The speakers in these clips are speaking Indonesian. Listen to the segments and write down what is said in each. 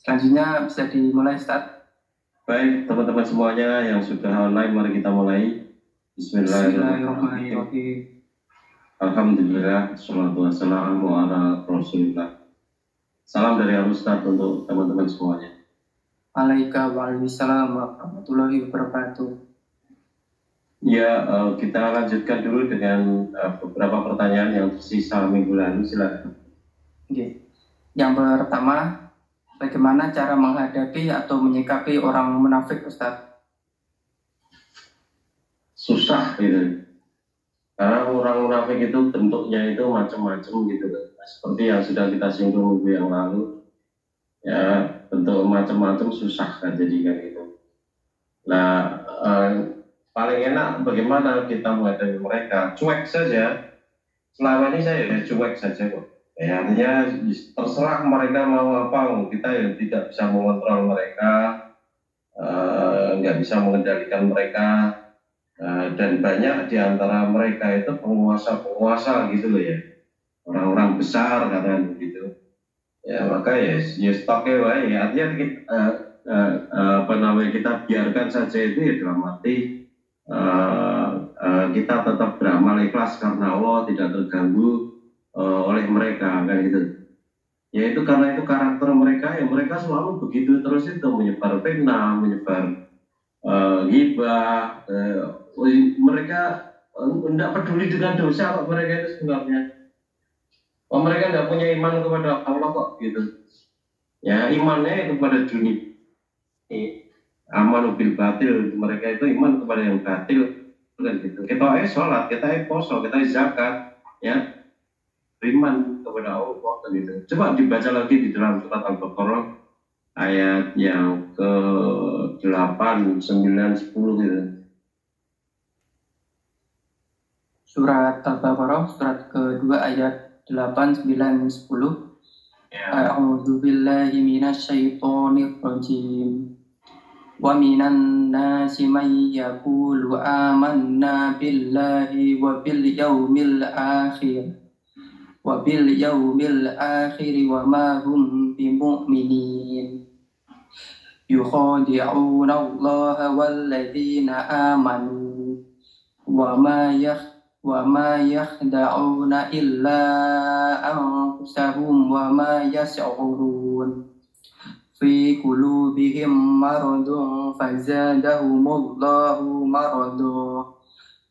Selanjutnya bisa dimulai, Ustaz. Baik, teman-teman semuanya yang sudah online, mari kita mulai. Bismillahirrahmanirrahim. Alhamdulillah, salatu wassalamu ala Rasulillah. Salam dari Al-Ustaz untuk teman-teman semuanya. Waalaikumsalam warahmatullahi wabarakatuh. Ya, kita lanjutkan dulu dengan beberapa pertanyaan yang tersisa minggu lalu. Silakan. Oke. Yang pertama, bagaimana cara menghadapi atau menyikapi orang munafik, Ustaz? Susah gitu. Karena orang munafik itu bentuknya itu macam-macam gitu. Seperti yang sudah kita singgung minggu yang lalu. Ya, bentuk macam-macam susah kan jadikan itu. Nah, paling enak bagaimana kita menghadapi mereka? Cuek saja. Selama ini saya ya cuek saja kok. Ya, artinya terserah mereka mau apa, kita ya tidak bisa mengontrol mereka, nggak bisa mengendalikan mereka, dan banyak di antara mereka itu penguasa-penguasa gitu loh ya, orang-orang besar katanya gitu. Ya maka ya stop ya, artinya kita biarkan saja itu ya dalam arti kita tetap beramal ikhlas karena Allah, tidak terganggu oleh mereka kan gitu. Ya itu karena itu karakter mereka, ya mereka selalu begitu terus itu, menyebar fitnah, menyebar ghibah, mereka tidak peduli dengan dosa kok mereka itu sebenarnya. Mereka tidak punya iman kepada Allah kok gitu. Ya imannya kepada dunia. Aman bil batil, mereka itu iman kepada yang batil kan gitu. Kita sholat, kita poso, kita zakat, ya. Beriman kepada Allah gitu. Coba dibaca lagi di dalam surat Al-Baqarah ayat yang ke-8, 9, 10 gitu. Surat Al-Baqarah surat kedua ayat 8, 9, 10. A'udzu billahi minasyaitonir rajim. Wa minan nasi may yaqulu amanna billahi wa bil yaumil akhir. Wa bil yaumil akhir wa ma hum bimu'minin. Yukhadi'una Allah wal ladzina amanu wa ma yakhda'una illa anfusahum wa ma yash'urun. Fi qulubihim maradun fazadahumullahu maradan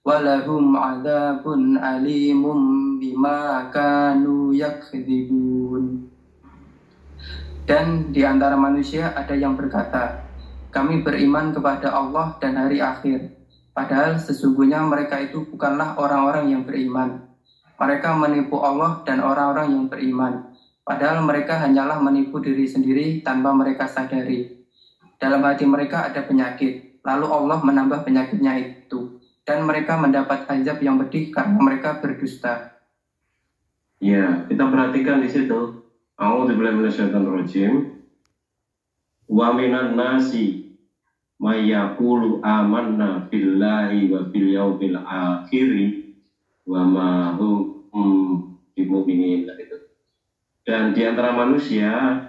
walahum adzabun alimun bima kanu yakdzibun. Dan di antara manusia ada yang berkata, kami beriman kepada Allah dan hari akhir, padahal sesungguhnya mereka itu bukanlah orang-orang yang beriman. Mereka menipu Allah dan orang-orang yang beriman, padahal mereka hanyalah menipu diri sendiri tanpa mereka sadari. Dalam hati mereka ada penyakit, lalu Allah menambah penyakitnya itu, dan mereka mendapat azab yang pedih karena mereka berdusta. Ya, kita perhatikan di situ. A'udzubillahi minasyaitonir rajim. Wa minan nasi may yaqulu amanna billahi wa bil yaumil akhir wa ma hum bimu'minin gitu. Dan di antara manusia,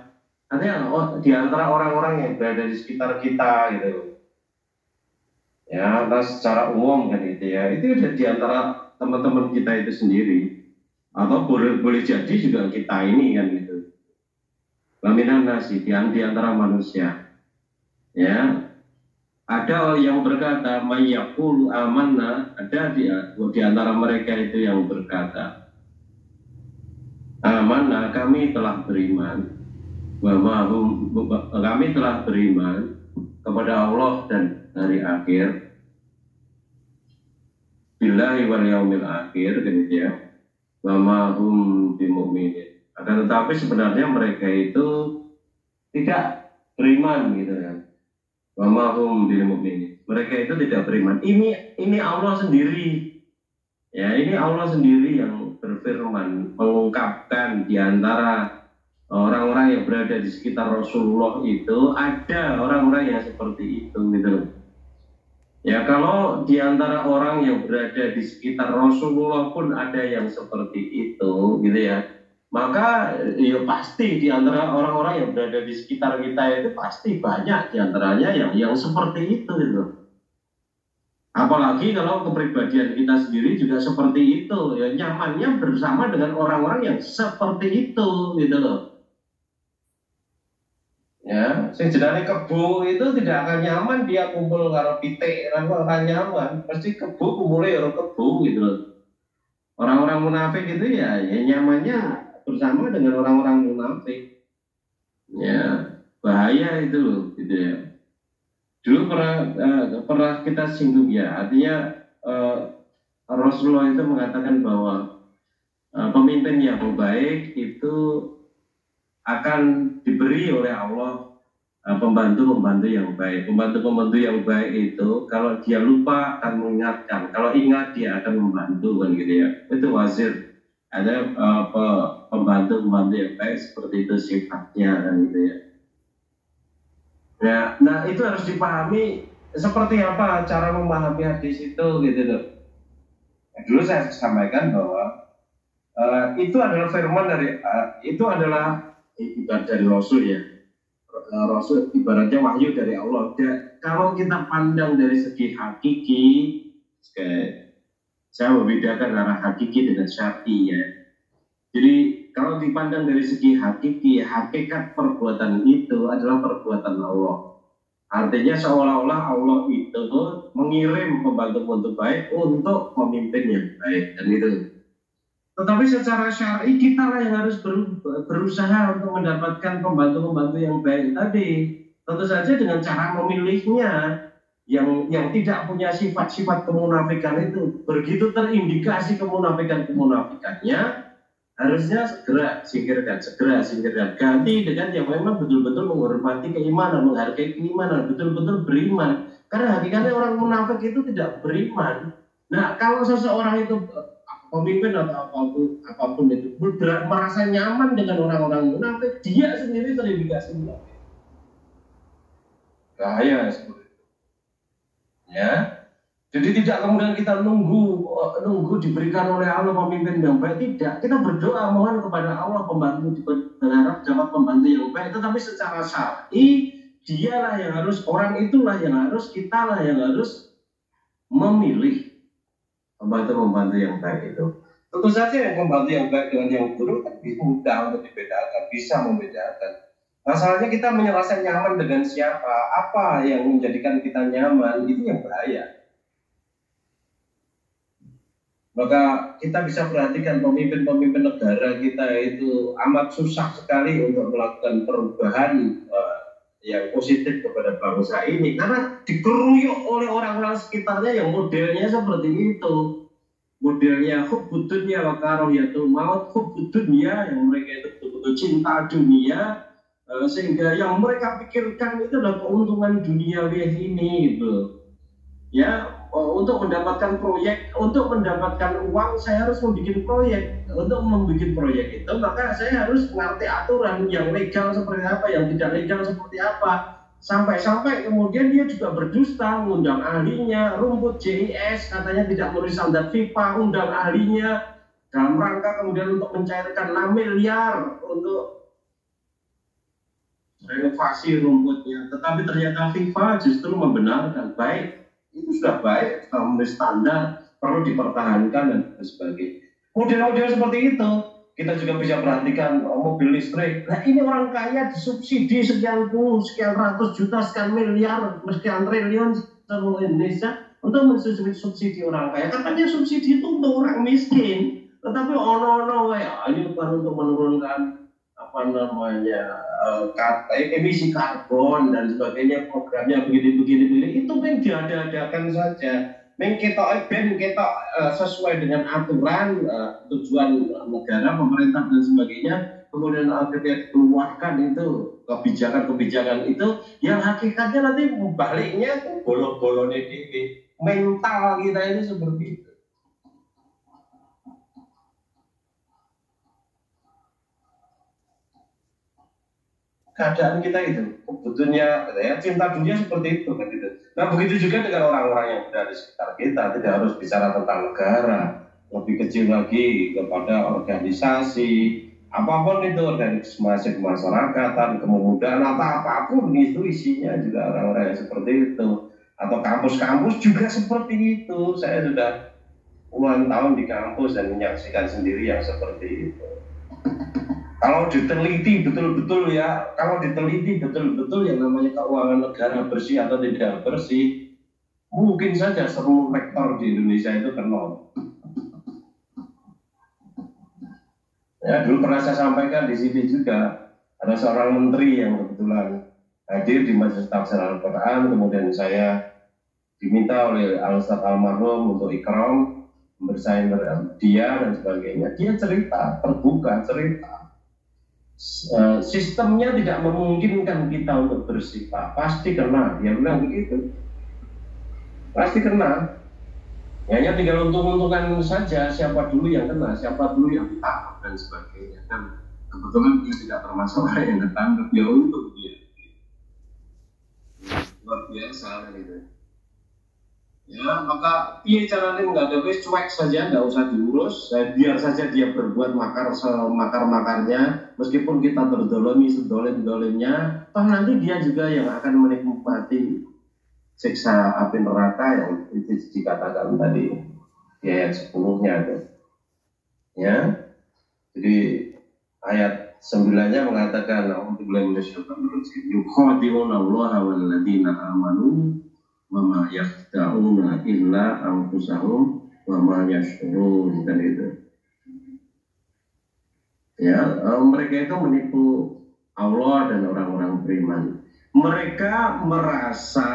artinya di antara orang-orang yang berada di sekitar kita gitu. Ya, nah secara umum kan gitu ya. Itu ada di antara teman-teman kita itu sendiri. Atau boleh jadi juga kita ini kan gitu. Waminan nasi di antara manusia. Ya. Ada yang berkata mayyaqulu amanna, ada di antara mereka itu yang berkata amanna, kami telah beriman. Kami telah beriman kepada Allah dan hari akhir. Billahi wal yaumil akhir gitu ya. Wa ma hum bimu'minin. Akan tetapi sebenarnya mereka itu tidak beriman gitu ya. Wa ma hum bimu'minin. Mereka itu tidak beriman. Ini Allah sendiri. Ya, ini Allah sendiri yang berfirman, mengungkapkan di antara orang-orang yang berada di sekitar Rasulullah itu ada orang-orang yang seperti itu gitu. Ya, kalau di antara orang yang berada di sekitar Rasulullah pun ada yang seperti itu gitu ya. maka ya pasti di antara orang-orang yang berada di sekitar kita itu pasti banyak di antaranya yang seperti itu gitu. Apalagi kalau kepribadian kita sendiri juga seperti itu, ya nyamannya bersama dengan orang-orang yang seperti itu gitu loh. Ya, sejenenge kebo itu tidak akan nyaman dia kumpul karo pitik, akan nyaman. Pasti kebo kumpulnya karo kebo gitu loh. Orang-orang munafik itu ya nyamannya bersama dengan orang-orang munafik. Ya, bahaya itu loh gitu ya. Dulu pernah kita singgung ya, artinya Rasulullah itu mengatakan bahwa pemimpin yang baik itu akan diberi oleh Allah pembantu-pembantu yang baik. Pembantu-pembantu yang baik itu kalau dia lupa akan mengingatkan, kalau ingat dia akan membantu kan gitu ya. Itu wazir. Ada pembantu-pembantu yang baik seperti itu sifatnya kan gitu ya. Ya, nah itu harus dipahami seperti apa cara memahami hadis itu gitu loh. Nah, dulu saya sampaikan bahwa itu adalah firman dari itu adalah ibarat dari Rasul ya. Rasul ibaratnya wahyu dari Allah. Kalau kita pandang dari segi hakiki, saya membedakan antara hakiki dengan syar'i ya. Jadi kalau dipandang dari segi hakiki, hakikat perbuatan itu adalah perbuatan Allah. Artinya seolah-olah Allah itu mengirim pembantu-pembantu baik untuk memimpin yang baik dan itu. Tetapi secara syar'i kita lah yang harus berusaha untuk mendapatkan pembantu-pembantu yang baik tadi. Tentu saja dengan cara memilihnya yang tidak punya sifat-sifat kemunafikan itu. Begitu terindikasi kemunafikannya, harusnya segera singkirkan. Ganti dengan yang memang betul-betul menghormati keimanan, menghargai keimanan, betul-betul beriman. Karena hakikatnya orang munafik itu tidak beriman. Nah, kalau seseorang itu pemimpin atau apapun itu merasa nyaman dengan orang-orang munafik, dia sendiri terindikasi munafik. Bahaya seperti itu. Ya. Jadi tidak kemudian kita nunggu diberikan oleh Allah pemimpin yang baik, tidak. Kita berdoa mohon kepada Allah pembantu, berharap dapat pembantu yang baik. Tetapi secara syar'i dialah yang harus, orang itulah yang harus, kitalah yang harus memilih pembantu-pembantu yang baik itu. Tentu saja yang pembantu yang baik dengan yang buruk kan mudah untuk dibedakan, bisa membedakan. Masalahnya kita merasa nyaman dengan siapa, apa yang menjadikan kita nyaman, itu yang bahaya. Maka kita bisa perhatikan pemimpin-pemimpin negara kita itu amat susah sekali untuk melakukan perubahan yang positif kepada bangsa ini karena dikeruyuk oleh orang-orang sekitarnya yang modelnya seperti itu. Modelnya hubbud dunya wa karahiyatul maut, hubbud dunya yang mereka itu betul-betul cinta dunia sehingga yang mereka pikirkan itu adalah keuntungan duniawi ini gitu. Ya, untuk mendapatkan proyek, untuk mendapatkan uang saya harus membuat proyek. Untuk membuat proyek itu maka saya harus mengerti aturan yang legal seperti apa, yang tidak legal seperti apa. Sampai-sampai kemudian dia juga berdusta, undang ahlinya, rumput JIS katanya tidak memenuhi standar FIFA, undang ahlinya dalam rangka kemudian untuk mencairkan 6 miliar untuk renovasi rumputnya. Tetapi ternyata FIFA justru membenarkan baik. Itu sudah baik, sudah memenuhi standar, perlu dipertahankan dan sebagainya. Model-model seperti itu kita juga bisa perhatikan mobil listrik. Nah ini orang kaya disubsidi sekian puluh, sekian ratus juta, sekian miliar, sekian triliun seluruh Indonesia untuk mensubsidi orang kaya. Katanya subsidi itu untuk orang miskin, tetapi ono-ono ini bukan untuk menurunkan emisi karbon dan sebagainya, programnya begini itu yang diada-adakan saja. Kita sesuai dengan aturan tujuan negara, pemerintah dan sebagainya, kemudian akhirnya keluarkan itu kebijakan-kebijakan itu yang hakikatnya nanti baliknya bolong-bolongnya di mental kita ini seperti itu. Keadaan kita itu sebetulnya ya, cinta dunia seperti itu kan gitu. Nah begitu juga dengan orang-orang yang berada di sekitar kita, tidak harus bicara tentang negara, lebih kecil lagi kepada organisasi, apapun itu, organisasi kemasyarakatan, kemudaan atau apapun itu isinya juga orang-orang yang seperti itu, atau kampus-kampus juga seperti itu. Saya sudah puluhan tahun di kampus dan menyaksikan sendiri yang seperti itu. Kalau diteliti betul-betul ya, kalau diteliti betul-betul yang namanya keuangan negara bersih atau tidak bersih, mungkin saja seluruh rektor di Indonesia itu kena. Ya, dulu pernah saya sampaikan di sini juga, ada seorang menteri yang kebetulan hadir di Majelis Tafsir Al-Quran, kemudian saya diminta oleh Al-Ustadz Almarhum untuk ikram, bersaing dia dan sebagainya. Dia cerita, terbuka cerita. Sistemnya tidak memungkinkan kita untuk bersih, Pak. Pasti kena. Dia bilang begitu. Pasti kena. Hanya tinggal untung-untungan saja siapa dulu yang kena, siapa dulu yang ditangkap dan sebagainya. Dan kebetulan dia tidak termasuk orang yang ketangkap, ya untung dia. Luar biasa kan itu. Ya, maka iya caranya nggak ada wes, cuek saja, nggak usah diurus, biar saja dia berbuat makar semakar-makarnya, meskipun kita berdolimi sedolim-dolimnya, toh nanti dia juga yang akan menikmati siksa api neraka yang itu dikatakan tadi di ayat 10-nya itu. Ya, jadi ayat 9-nya mengatakan a'udzubillahi minasyaitonir rajim yukhadi'una allaha wal ladzina amanu wa ma yakhda'una illa anfusahum wa ma yash'urun, kan itu. Ya, mereka itu menipu Allah dan orang-orang beriman. Mereka merasa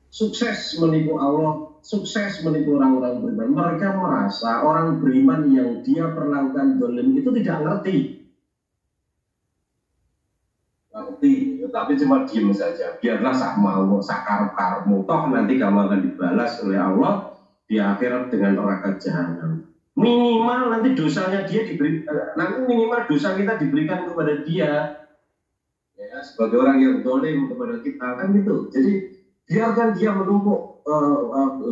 sukses menipu Allah, sukses menipu orang-orang beriman. Mereka merasa orang beriman yang dia perlakukan zalim itu tidak ngerti, tapi cuma diem saja. Biarlah sak mau, sak karep-karepmu, toh nanti kamu akan dibalas oleh Allah di akhirat dengan neraka jahanam. Minimal nanti dosanya dia diberi, nanti minimal dosa kita diberikan kepada dia, ya, sebagai orang yang zalim kepada kita, kan gitu. Jadi biarkan dia menumpuk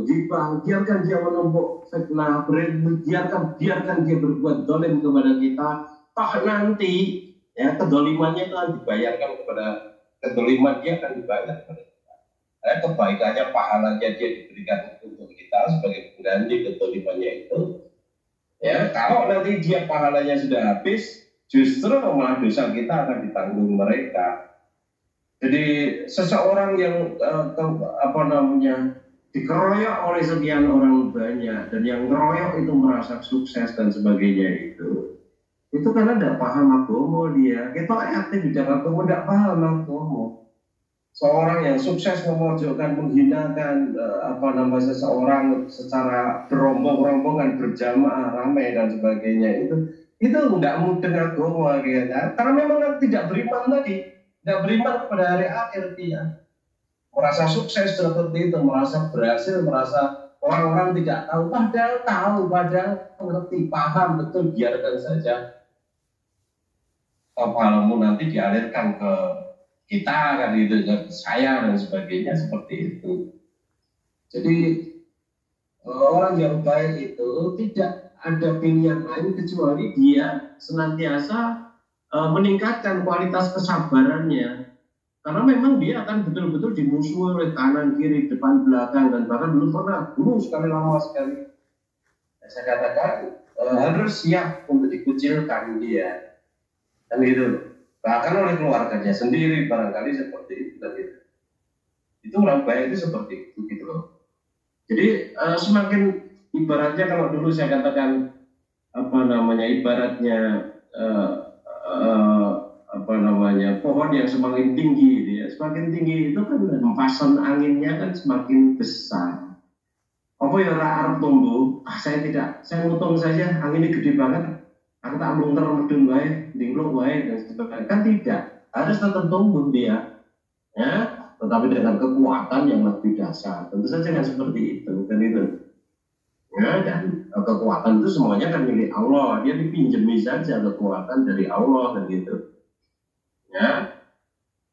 ghibah, biarkan dia menumpuk fitnah, biarkan dia berbuat zalim kepada kita, toh nanti ya kedolimannya itu akan dibayarkan kepada kedoliman, dia akan dibayar kepada kita. Kebaikannya, pahalanya dia diberikan untuk kita sebagai pengganti kedolimannya itu. Ya, kalau nanti dia pahalanya sudah habis, justru malah dosa kita akan ditanggung mereka. Jadi seseorang yang dikeroyok oleh sekian orang banyak, dan yang ngeroyok itu merasa sukses dan sebagainya itu karena tidak paham agama dia. Kita aktif di dalam agama tidak paham agama. Seorang yang sukses memojokkan, menghinakan seseorang secara berombong-rombongan, berjamaah, ramai dan sebagainya, itu tidak mudah agama kita. Karena memang tidak beriman tadi, tidak beriman kepada hari akhir dia. Merasa sukses seperti itu, merasa berhasil, merasa orang-orang tidak tahu, padahal mengerti, paham betul, biarkan saja. Pahalmu nanti dialirkan ke kita, kan itu, ke saya dan sebagainya, seperti itu. Jadi orang yang baik itu tidak ada pilihan lain kecuali dia senantiasa meningkatkan kualitas kesabarannya, karena memang dia akan betul-betul dimusuhi oleh kanan, kiri, depan, belakang, dan bahkan dulu sekali lama sekali saya katakan harus siap untuk dikucilkan dia. Dan gitu, bahkan oleh keluarganya sendiri barangkali seperti itu, dan gitu. Itu orang baik itu seperti itu, gitu loh. Jadi semakin ibaratnya, kalau dulu saya katakan ibaratnya pohon yang semakin tinggi, dia semakin tinggi itu kan hempasan anginnya kan semakin besar. Apa yang arep tumbuh? Saya ngutung saja, anginnya gede banget. Aku tak melunter medun wae, linglung wae dan sebagainya. Kan tidak, harus tetap tumbuh dia, ya, tetapi dengan kekuatan yang lebih dasar. Tentu saja kan seperti itu, kan itu. Ya, dan kekuatan itu semuanya kan milik Allah. Dia dipinjami saja kekuatan dari Allah, kan gitu. Ya,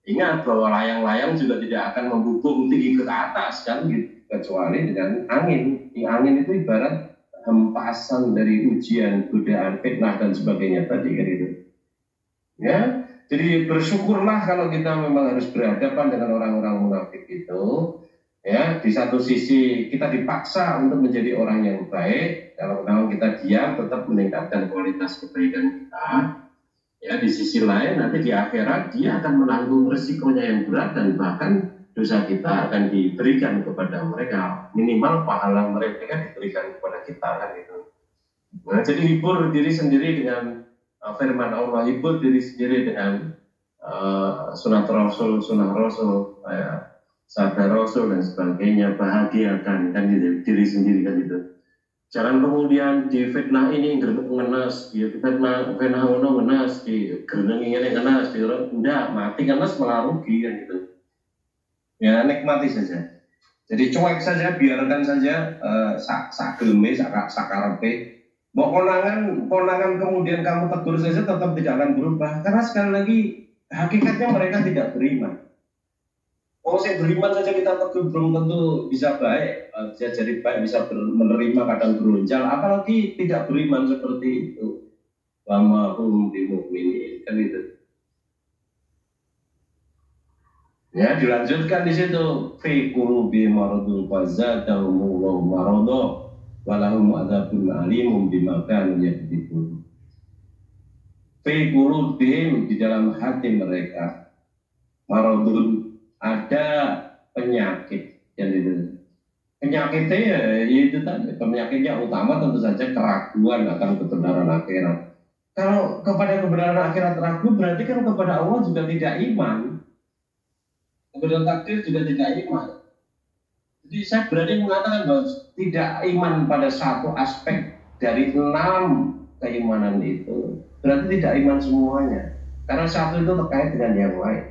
ingat bahwa layang-layang juga tidak akan membubung tinggi ke atas, kan gitu, kecuali dengan angin. Angin itu ibarat hempasan dari ujian, godaan, fitnah dan sebagainya tadi kan itu. Ya, jadi bersyukurlah kalau kita memang harus berhadapan dengan orang-orang munafik itu. Ya, di satu sisi kita dipaksa untuk menjadi orang yang baik. Kalau memang kita diam, tetap meningkatkan kualitas kebaikan kita. Ya, di sisi lain nanti di akhirat dia akan menanggung resikonya yang berat dan bahkan dosa kita akan diberikan kepada mereka, minimal pahala mereka diberikan kepada kita kan itu. Nah, jadi hibur diri sendiri dengan firman Allah, hibur diri sendiri dengan sunnah Rasul, sabda Rasul dan sebagainya, bahagiakan kan gitu, diri sendiri kan itu. Jangan kemudian di fitnah ini ngenes, di fitnah ono ngenes, di gereneng ini ngenes, di enggak mati ngenes malah rugi kan gitu. Ya nikmati saja. Jadi cuek saja, biarkan saja sagelme, sakarepe. Mau konangan kemudian kamu tegur saja tetap tidak akan berubah. Karena sekali lagi hakikatnya mereka tidak beriman. Oh saya beriman saja kita tegur belum tentu bisa baik, bisa jadi baik, bisa menerima kadang beronjal. Apalagi tidak beriman seperti itu. Wama hum bimu'minin kan itu. Ya dilanjutkan di situ fi qulubi maradun fazadahumullahu marada walahum adzabun alimum bima kanu yakdzibun. Fi qulubihim, di dalam hati mereka maradun, ada penyakit yang itu. Penyakitnya ya itu tadi, penyakitnya utama tentu saja keraguan akan kebenaran akhirat. Kalau kepada kebenaran akhirat ragu berarti kan kepada Allah juga tidak iman. Kebenaran takdir juga tidak iman. Jadi saya berani mengatakan bahwa tidak iman pada satu aspek dari 6 keimanan itu berarti tidak iman semuanya. Karena satu itu terkait dengan yang lain.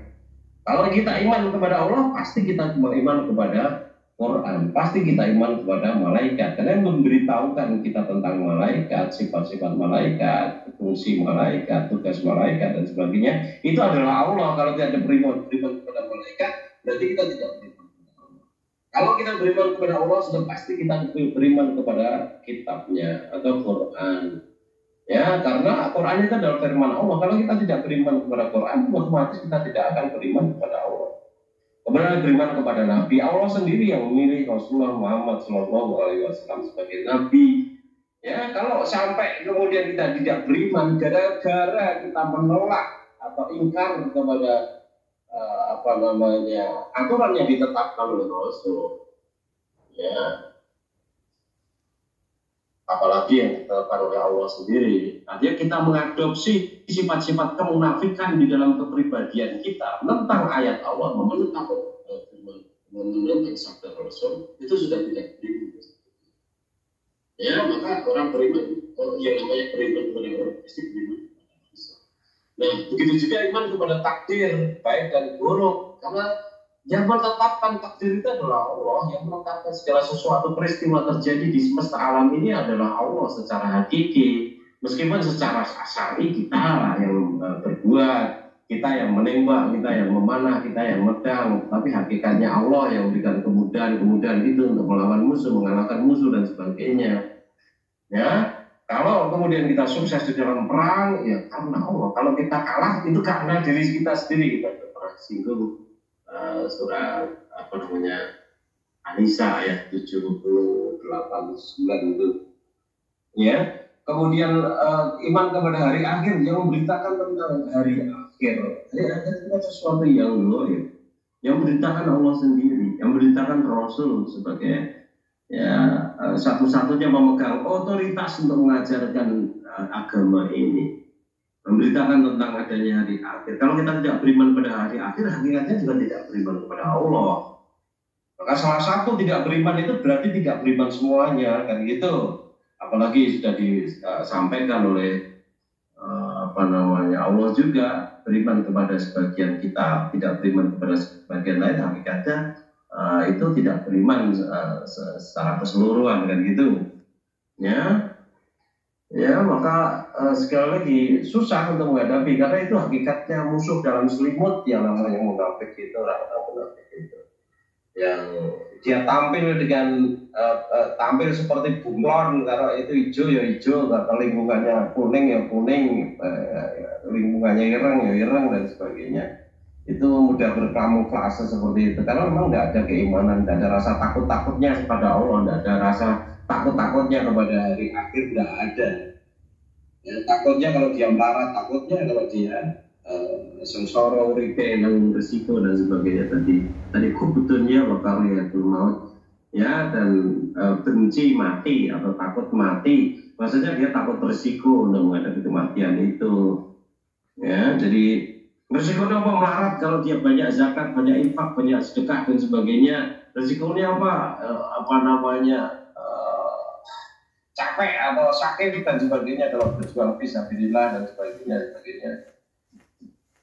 Kalau kita iman kepada Allah, pasti kita iman kepada Quran, pasti kita iman kepada malaikat. Karena yang memberitahukan kita tentang malaikat, sifat-sifat malaikat, fungsi malaikat, tugas malaikat dan sebagainya, itu adalah Allah. Kalau tidak ada beriman kepada malaikat, berarti kita tidak beriman kepada Allah. Kalau kita beriman kepada Allah, sudah pasti kita beriman kepada kitabnya atau Quran. Ya, karena Quran itu adalah firman Allah. Kalau kita tidak beriman kepada Quran, otomatis kita tidak akan beriman kepada Allah. Kemudian beriman kepada Nabi. Allah sendiri yang memilih Rasulullah Muhammad SAW sebagai Nabi. Ya, kalau sampai kemudian kita tidak beriman gara-gara kita menolak atau ingkar kepada aturan yang ditetapkan oleh Rasul. Ya. Apalagi yang ditetapkan oleh Allah sendiri. Artinya kita mengadopsi sifat-sifat kemunafikan di dalam kepribadian kita, menentang ayat Allah, menentang sabda Rasul, itu sudah tidak beriman. Ya, maka orang beriman, yang namanya beriman kepada Allah pasti beriman. Nah, begitu juga iman kepada takdir, baik dan buruk, karena yang menetapkan takdir itu adalah Allah. Yang menetapkan segala sesuatu peristiwa terjadi di semesta alam ini adalah Allah secara hakiki. Meskipun secara asari kita lah yang berbuat, kita yang menembak, kita yang memanah, kita yang medang, tapi hakikatnya Allah yang memberikan kemudahan itu untuk melawan musuh, mengalahkan musuh dan sebagainya. Ya, kalau kemudian kita sukses di dalam perang, ya karena Allah. Kalau kita kalah, itu karena diri kita sendiri. Kita pernah singgung surah An-Nisa ayat 78-9 itu. Ya. Kemudian iman kepada hari akhir yang memberitakan tentang hari akhir. Hari akhir itu sesuatu yang loh, yang memberitakan Allah sendiri, yang memberitakan Rasul sebagai satu-satunya memegang otoritas untuk mengajarkan agama ini. Memberitakan tentang adanya hari akhir. Kalau kita tidak beriman pada hari akhir, hakikatnya juga tidak beriman kepada Allah. Maka salah satu tidak beriman itu berarti tidak beriman semuanya, kan gitu. Apalagi sudah disampaikan oleh Allah juga, beriman kepada sebagian kita, tidak beriman kepada sebagian lain, hakikatnya itu tidak beriman secara keseluruhan, kan gitu. Ya, maka sekali lagi susah untuk menghadapi karena itu hakikatnya musuh dalam selimut yang namanya munafik itu, orang munafik itu. yang dia tampil dengan tampil seperti bunglon, kalau itu hijau ya hijau, kalau lingkungannya kuning ya kuning, lingkungannya ireng ya ireng dan sebagainya. Itu mudah berkamuflase seperti itu karena memang nggak ada keimanan, nggak ada rasa takut-takutnya kepada Allah, nggak ada rasa takut-takutnya kepada hari akhir, nggak ada. Ya, takutnya kalau dia melarat, takutnya kalau dia sengsara uripe nang resiko dan sebagainya tadi kubutnya bakal ya maut ya, dan benci mati atau takut mati, maksudnya dia takut resiko untuk menghadapi kematian itu ya. Jadi resikonya apa? Melarat kalau dia banyak zakat, banyak infak, banyak sedekah dan sebagainya. Resikonya apa? Apa namanya? Capek atau sakit dan sebagainya kalau berjuang fisabilillah dan sebagainya.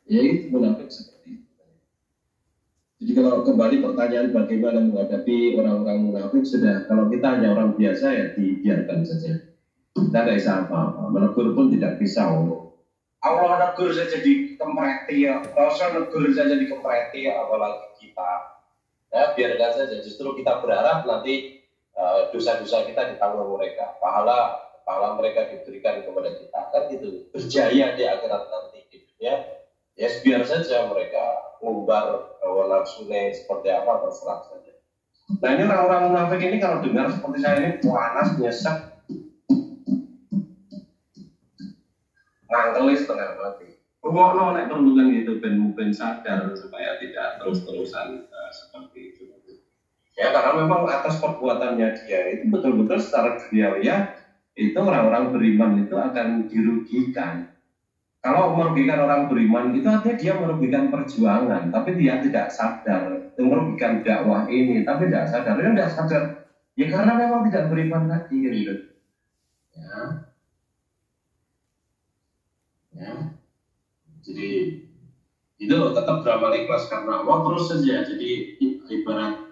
Ya itu munafik seperti itu. Jadi kalau kembali pertanyaan bagaimana menghadapi orang-orang munafik, sudah kalau kita hanya orang biasa ya dibiarkan saja. Kita tidak bisa apa-apa, menegur pun tidak bisa. Allah negur saja dikempreti ya, Rasul negur saja dikempreti ya, apalagi kita. Ya biarkan saja, justru kita berharap nanti dosa-dosa kita ditanggung mereka, pahala mereka diberikan kepada kita, kan gitu, berjaya di akhirat nanti di dunia. Ya biar saja mereka ngumbar nafsunya seperti apa, terserah saja. Nah ini orang-orang munafik ini kalau dengar seperti saya ini panas, nyesek, ngangkeli setengah mati. Pokoknya nek perlu kan gitu, ben sadar supaya tidak terus-terusan seperti itu. Ya karena memang atas perbuatannya dia itu betul-betul secara duniawi itu orang-orang beriman itu akan dirugikan. Kalau merugikan orang beriman itu artinya dia merugikan perjuangan, tapi dia tidak sadar. Merugikan dakwah ini, tapi tidak sadar. Dia tidak sadar. Ya karena memang tidak beriman lagi gitu. Ya. Jadi itu tetap beramal ikhlas karena Allah terus saja. Jadi ibarat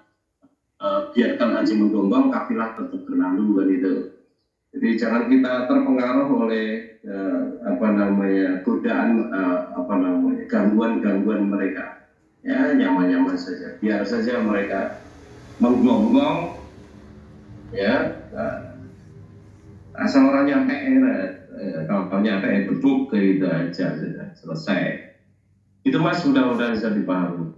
biarkan haji menggonggong, kafilah tetap berlalu kan itu. Jadi jangan kita terpengaruh oleh godaan gangguan mereka. Ya nyaman-nyaman saja. Biar saja mereka menggonggong. Ya. Asal orang nyampe kalau nyampe beduk gitu aja sudah selesai. Itu Mas mudah-mudahan bisa dipahami.